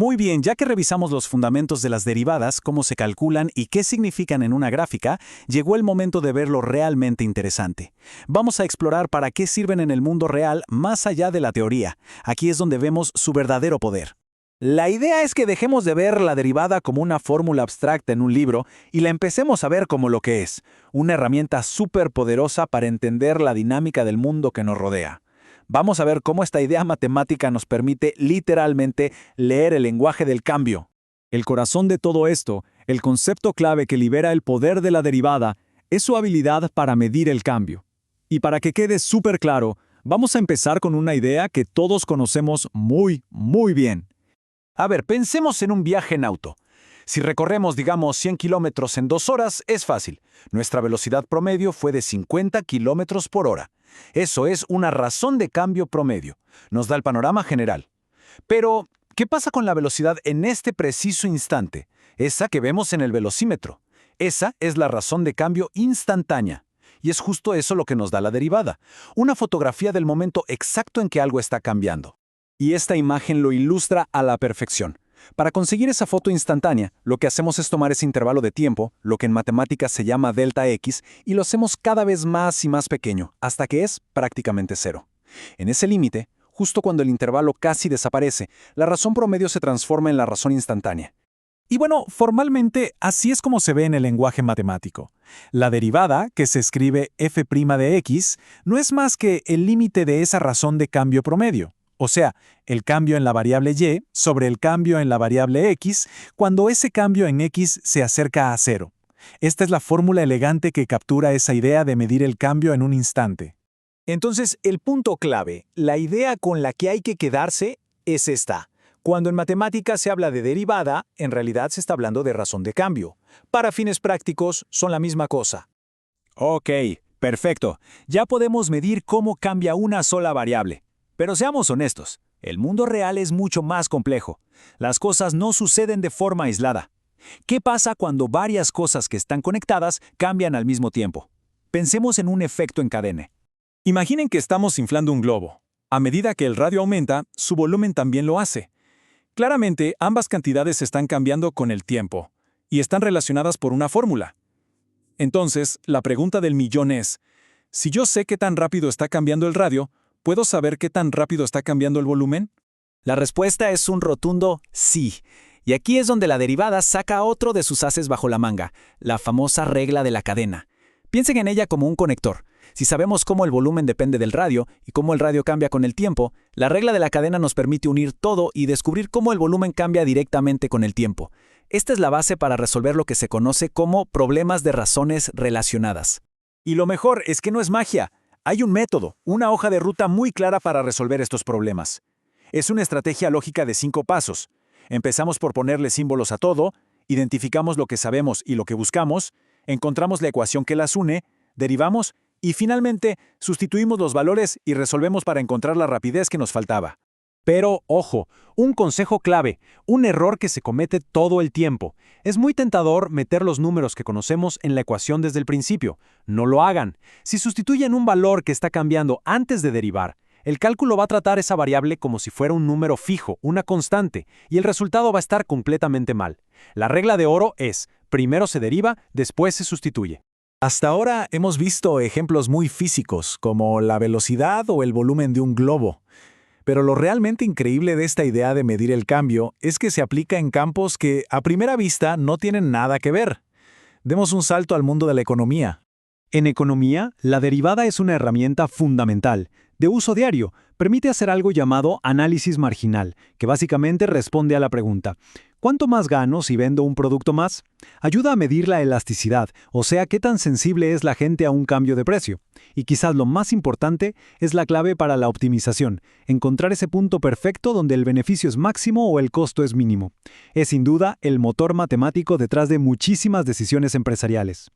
Muy bien, ya que revisamos los fundamentos de las derivadas, cómo se calculan y qué significan en una gráfica, llegó el momento de ver lo realmente interesante. Vamos a explorar para qué sirven en el mundo real más allá de la teoría. Aquí es donde vemos su verdadero poder. La idea es que dejemos de ver la derivada como una fórmula abstracta en un libro y la empecemos a ver como lo que es, una herramienta súper poderosa para entender la dinámica del mundo que nos rodea. Vamos a ver cómo esta idea matemática nos permite literalmente leer el lenguaje del cambio. El corazón de todo esto, el concepto clave que libera el poder de la derivada, es su habilidad para medir el cambio. Y para que quede súper claro, vamos a empezar con una idea que todos conocemos muy bien. A ver, pensemos en un viaje en auto. Si recorremos, digamos, 100 kilómetros en 2 horas, es fácil. Nuestra velocidad promedio fue de 50 kilómetros por hora. Eso es una razón de cambio promedio. Nos da el panorama general. Pero, ¿qué pasa con la velocidad en este preciso instante? Esa que vemos en el velocímetro. Esa es la razón de cambio instantánea. Y es justo eso lo que nos da la derivada. Una fotografía del momento exacto en que algo está cambiando. Y esta imagen lo ilustra a la perfección. Para conseguir esa foto instantánea, lo que hacemos es tomar ese intervalo de tiempo, lo que en matemáticas se llama delta X, y lo hacemos cada vez más y más pequeño, hasta que es prácticamente cero. En ese límite, justo cuando el intervalo casi desaparece, la razón promedio se transforma en la razón instantánea. Y bueno, formalmente así es como se ve en el lenguaje matemático. La derivada, que se escribe f' de x, no es más que el límite de esa razón de cambio promedio. O sea, el cambio en la variable y sobre el cambio en la variable x cuando ese cambio en x se acerca a cero. Esta es la fórmula elegante que captura esa idea de medir el cambio en un instante. Entonces, el punto clave, la idea con la que hay que quedarse, es esta. Cuando en matemáticas se habla de derivada, en realidad se está hablando de razón de cambio. Para fines prácticos, son la misma cosa. Ok, perfecto. Ya podemos medir cómo cambia una sola variable. Pero seamos honestos, el mundo real es mucho más complejo. Las cosas no suceden de forma aislada. ¿Qué pasa cuando varias cosas que están conectadas cambian al mismo tiempo? Pensemos en un efecto en cadena. Imaginen que estamos inflando un globo. A medida que el radio aumenta, su volumen también lo hace. Claramente, ambas cantidades están cambiando con el tiempo, y están relacionadas por una fórmula. Entonces, la pregunta del millón es, si yo sé qué tan rápido está cambiando el radio, ¿puedo saber qué tan rápido está cambiando el volumen? La respuesta es un rotundo sí. Y aquí es donde la derivada saca otro de sus ases bajo la manga, la famosa regla de la cadena. Piensen en ella como un conector. Si sabemos cómo el volumen depende del radio y cómo el radio cambia con el tiempo, la regla de la cadena nos permite unir todo y descubrir cómo el volumen cambia directamente con el tiempo. Esta es la base para resolver lo que se conoce como problemas de razones relacionadas. Y lo mejor es que no es magia. Hay un método, una hoja de ruta muy clara para resolver estos problemas. Es una estrategia lógica de 5 pasos. Empezamos por ponerle símbolos a todo, identificamos lo que sabemos y lo que buscamos, encontramos la ecuación que las une, derivamos y finalmente sustituimos los valores y resolvemos para encontrar la rapidez que nos faltaba. Pero, ojo, un consejo clave, un error que se comete todo el tiempo. Es muy tentador meter los números que conocemos en la ecuación desde el principio. No lo hagan. Si sustituyen un valor que está cambiando antes de derivar, el cálculo va a tratar esa variable como si fuera un número fijo, una constante, y el resultado va a estar completamente mal. La regla de oro es, primero se deriva, después se sustituye. Hasta ahora hemos visto ejemplos muy físicos, como la velocidad o el volumen de un globo. Pero lo realmente increíble de esta idea de medir el cambio es que se aplica en campos que, a primera vista, no tienen nada que ver. Demos un salto al mundo de la economía. En economía, la derivada es una herramienta fundamental, de uso diario. Permite hacer algo llamado análisis marginal, que básicamente responde a la pregunta, ¿cuánto más gano si vendo un producto más? Ayuda a medir la elasticidad, o sea, qué tan sensible es la gente a un cambio de precio. Y quizás lo más importante es la clave para la optimización, encontrar ese punto perfecto donde el beneficio es máximo o el costo es mínimo. Es sin duda el motor matemático detrás de muchísimas decisiones empresariales.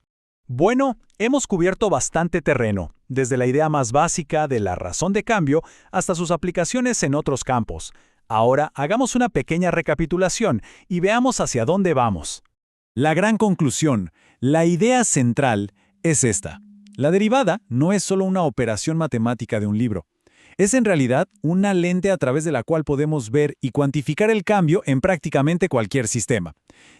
Bueno, hemos cubierto bastante terreno, desde la idea más básica de la razón de cambio hasta sus aplicaciones en otros campos. Ahora hagamos una pequeña recapitulación y veamos hacia dónde vamos. La gran conclusión, la idea central, es esta. La derivada no es solo una operación matemática de un libro. Es en realidad una lente a través de la cual podemos ver y cuantificar el cambio en prácticamente cualquier sistema,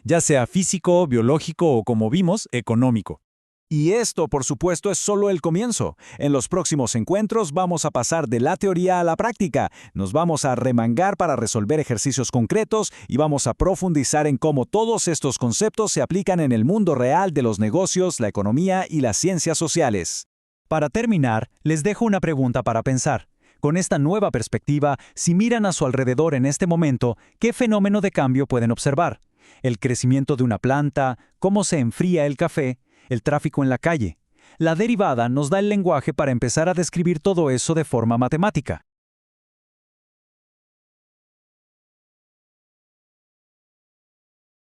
ya sea físico, biológico o, como vimos, económico. Y esto, por supuesto, es solo el comienzo. En los próximos encuentros vamos a pasar de la teoría a la práctica. Nos vamos a remangar para resolver ejercicios concretos y vamos a profundizar en cómo todos estos conceptos se aplican en el mundo real de los negocios, la economía y las ciencias sociales. Para terminar, les dejo una pregunta para pensar. Con esta nueva perspectiva, si miran a su alrededor en este momento, ¿qué fenómeno de cambio pueden observar? ¿El crecimiento de una planta? ¿Cómo se enfría el café? ¿El tráfico en la calle? La derivada nos da el lenguaje para empezar a describir todo eso de forma matemática.